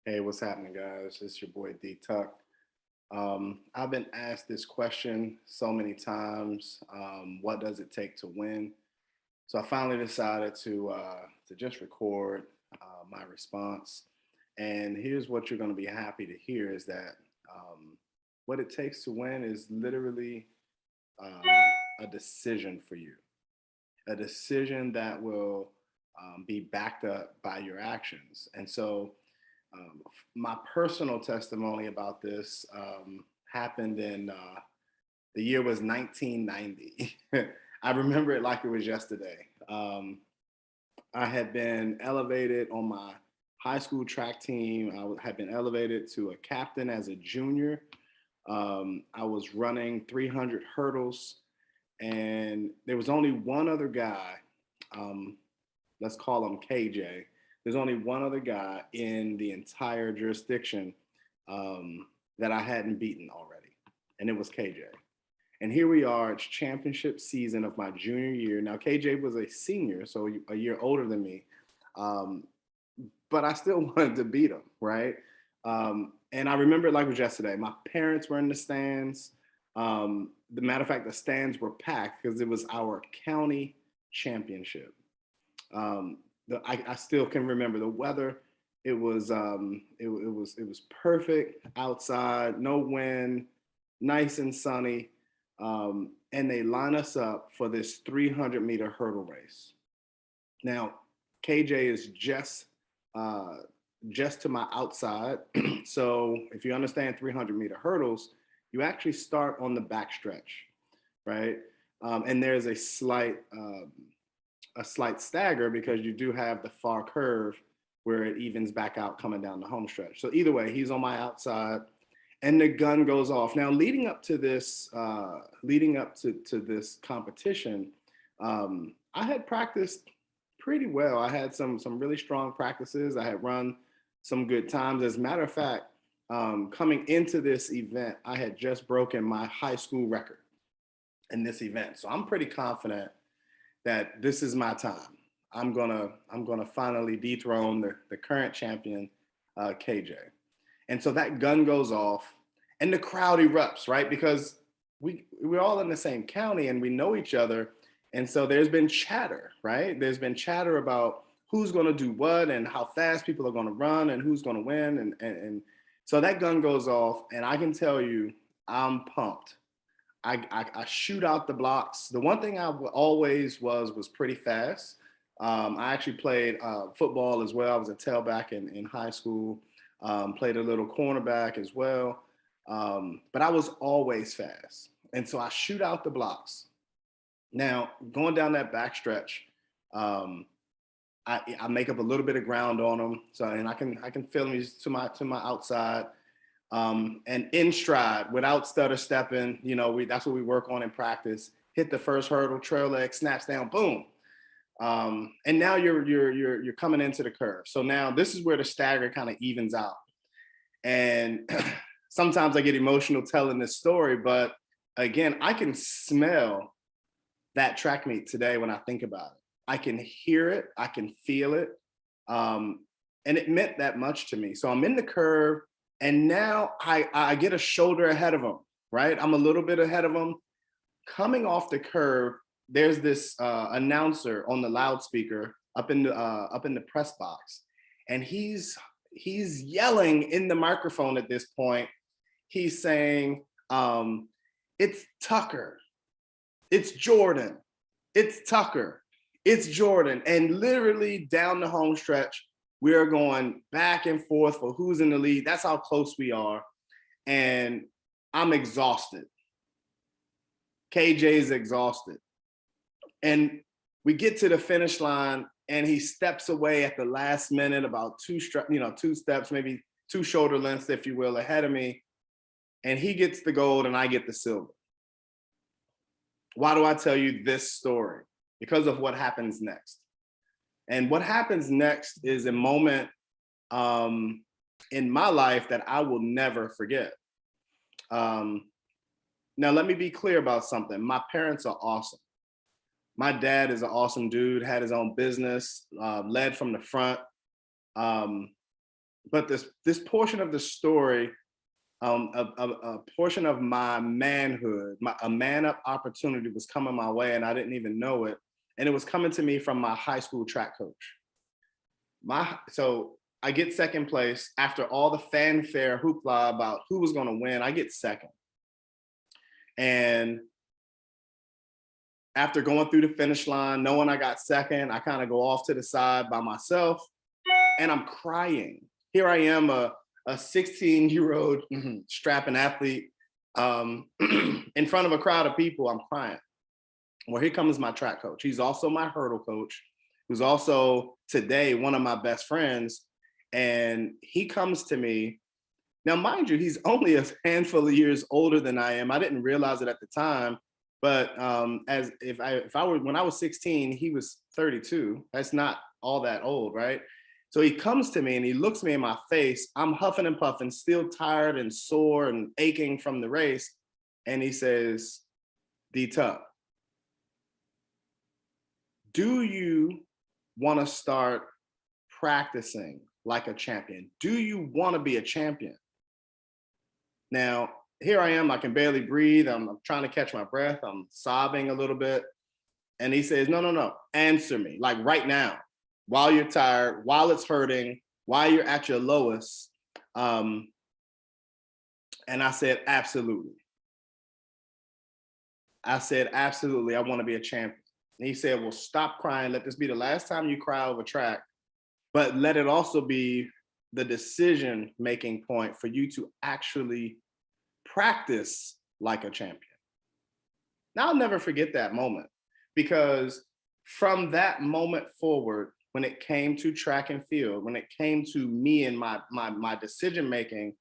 Hey, what's happening, guys? It's your boy D Tuck. I've been asked this question so many times. What does it take to win? So I finally decided to just record my response. And here's what you're going to be happy to hear is that what it takes to win is literally um, a decision for you, a decision that will be backed up by your actions. And so my personal testimony about this happened in the year was 1990. I remember it like it was yesterday. I had been elevated on my high school track team. Had been elevated to a captain as a junior. I was running 300 hurdles, and there was only one other guy. Um, let's call him KJ. There's only one other guy in the entire jurisdiction that I hadn't beaten already, and it was KJ. And here we are, it's championship season of my junior year. Now, KJ was a senior, so a year older than me, um, but I still wanted to beat him, right? And I remember it like it was yesterday. My parents were in the stands. The matter of fact, the stands were packed because it was our county championship. I still can remember the weather. It was perfect outside, no wind, nice and sunny, and they line us up for this 300-meter hurdle race. Now, KJ is just to my outside. So if you understand 300-meter hurdles, you actually start on the back stretch, right? And there's a slight stagger because you do have the far curve where it evens back out coming down the home stretch. So either way, he's on my outside, and the gun goes off. Now, leading up to this competition, I had practiced pretty well. I had some really strong practices. I had run some good times. As a matter of fact, coming into this event, I had just broken my high school record in this event. So I'm pretty confident that this is my time. I'm gonna finally dethrone the current champion, KJ. And so that gun goes off, and the crowd erupts, right? Because we're all in the same county and we know each other, and so there's been chatter, right? There's been chatter about who's going to do what and how fast people are going to run and who's going to win, and so that gun goes off, and I can tell you, I'm pumped. I shoot out the blocks. The one thing I always was pretty fast. I actually played football as well. I was a tailback in high school. Played a little cornerback as well. But I was always fast, and so I shoot out the blocks. Now going down that back stretch, um, I make up a little bit of ground on them. So and I can feel them to my outside. And in stride without stutter stepping. That's what we work on in practice. Hit the first hurdle, trail leg snaps down, boom. And now you're coming into the curve. So now this is where the stagger kind of evens out. And sometimes I get emotional telling this story, but again, I can smell that track meet today when I think about it. I can hear it, I can feel it. Um, and it meant that much to me. So I'm in the curve, and now I get a shoulder ahead of them, right? I'm a little bit ahead of them. Coming off the curve, there's this announcer on the loudspeaker up in the press box, and he's yelling in the microphone at this point. He's saying, "It's Tucker, it's Jordan, it's Tucker, it's Jordan," and literally down the home stretch, we are going back and forth for who's in the lead. That's how close we are, and I'm exhausted. KJ is exhausted. And we get to the finish line, and he steps away at the last minute, about two steps, maybe two shoulder lengths, if you will, ahead of me. And he gets the gold, and I get the silver. Why do I tell you this story? Because of what happens next. And what happens next is a moment in my life that I will never forget. Um, Now, let me be clear about something. My parents are awesome. My dad is an awesome dude, had his own business, led from the front. Um, but this portion of the story, a portion of my manhood, a man up opportunity was coming my way, and I didn't even know it. And it was coming to me from my high school track coach. So I get second place after all the fanfare hoopla about who was going to win. I get second, and after going through the finish line, knowing I got second, I kind of go off to the side by myself, and I'm crying. Here I am, a 16-year-old strapping athlete, in front of a crowd of people. I'm crying. Well, here comes my track coach. He's also my hurdle coach, who's also today one of my best friends. And he comes to me. Now, mind you, he's only a handful of years older than I am. I didn't realize it at the time, but as if I were when I was 16, he was 32. That's not all that old, right? So he comes to me and he looks me in my face. I'm huffing and puffing, still tired and sore and aching from the race. And he says, D-Tuck, do you want to start practicing like a champion? Do you want to be a champion? Now, here I am, I can barely breathe. I'm trying to catch my breath. I'm sobbing a little bit. And he says, no, answer me, like right now, while you're tired, while it's hurting, while you're at your lowest. And I said, absolutely. I said, absolutely, I want to be a champion. And he said, well, stop crying. Let this be the last time you cry over track, but let it also be the decision-making point for you to actually practice like a champion. Now, I'll never forget that moment, because from that moment forward, when it came to track and field, when it came to me and my decision-making,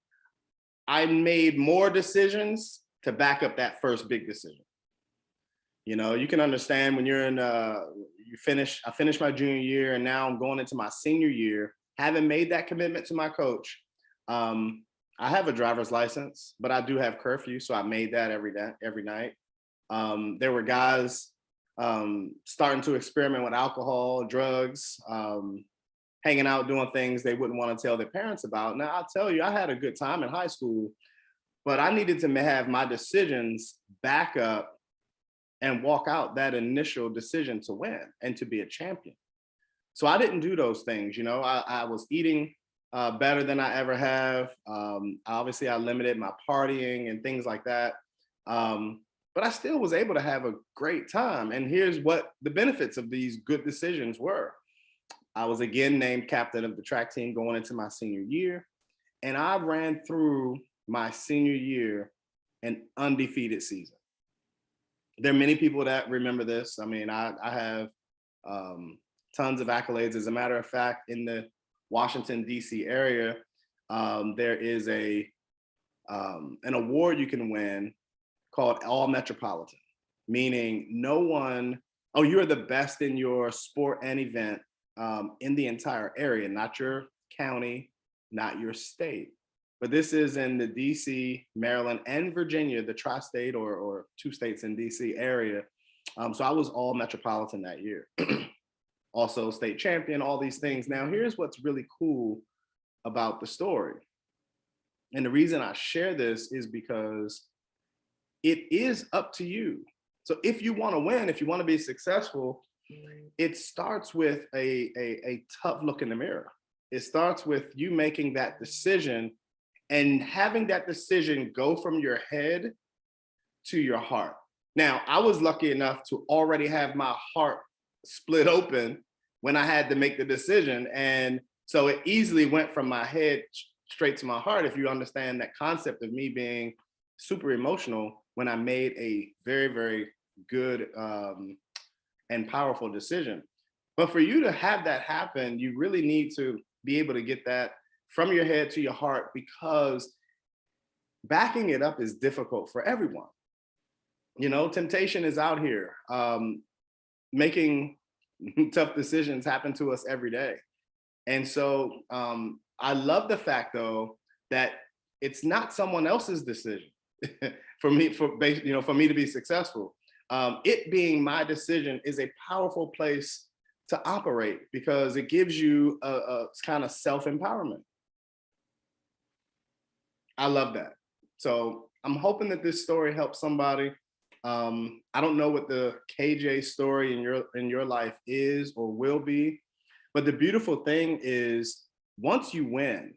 I made more decisions to back up that first big decision. You know, you can understand when you're in, I finished my junior year, and now I'm going into my senior year, having made that commitment to my coach. I have a driver's license, but I do have curfew, so I made that every night. There were guys starting to experiment with alcohol, drugs, hanging out, doing things they wouldn't want to tell their parents about. Now, I'll tell you, I had a good time in high school, but I needed to have my decisions back up and walk out that initial decision to win and to be a champion. So I didn't do those things. You know, I was eating better than I ever have. Obviously, I limited my partying and things like that. But I still was able to have a great time. And here's what the benefits of these good decisions were. I was again named captain of the track team going into my senior year. And I ran through my senior year an undefeated season. There are many people that remember this. I mean, I have tons of accolades. As a matter of fact, in the Washington, D.C. area, there is an award you can win called All Metropolitan, meaning you're the best in your sport and event in the entire area, not your county, not your state. But this is in the DC, Maryland, and Virginia, the tri-state or two states in DC area. So I was all metropolitan that year. Also state champion, all these things. Now, here's what's really cool about the story. And the reason I share this is because it is up to you. So if you want to win, if you want to be successful, it starts with a tough look in the mirror. It starts with you making that decision and having that decision go from your head to your heart. Now, I was lucky enough to already have my heart split open when I had to make the decision. And so it easily went from my head straight to my heart, if you understand that concept of me being super emotional when I made a very, very good and powerful decision. But for you to have that happen, you really need to be able to get that from your head to your heart, because backing it up is difficult for everyone. You know, temptation is out here. Making tough decisions happen to us every day. And so I love the fact, though, that it's not someone else's decision for me to be successful. It being my decision is a powerful place to operate, because it gives you a kind of self-empowerment. I love that. So I'm hoping that this story helps somebody. I don't know what the KJ story in your life is or will be, but the beautiful thing is once you win,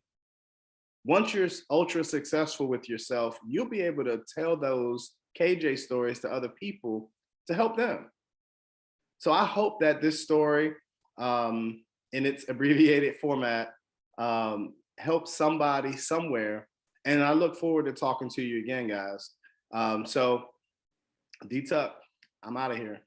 once you're ultra successful with yourself, you'll be able to tell those KJ stories to other people to help them. So I hope that this story, in its abbreviated format, helps somebody somewhere. And I look forward to talking to you again, guys. So D Tuck, I'm out of here.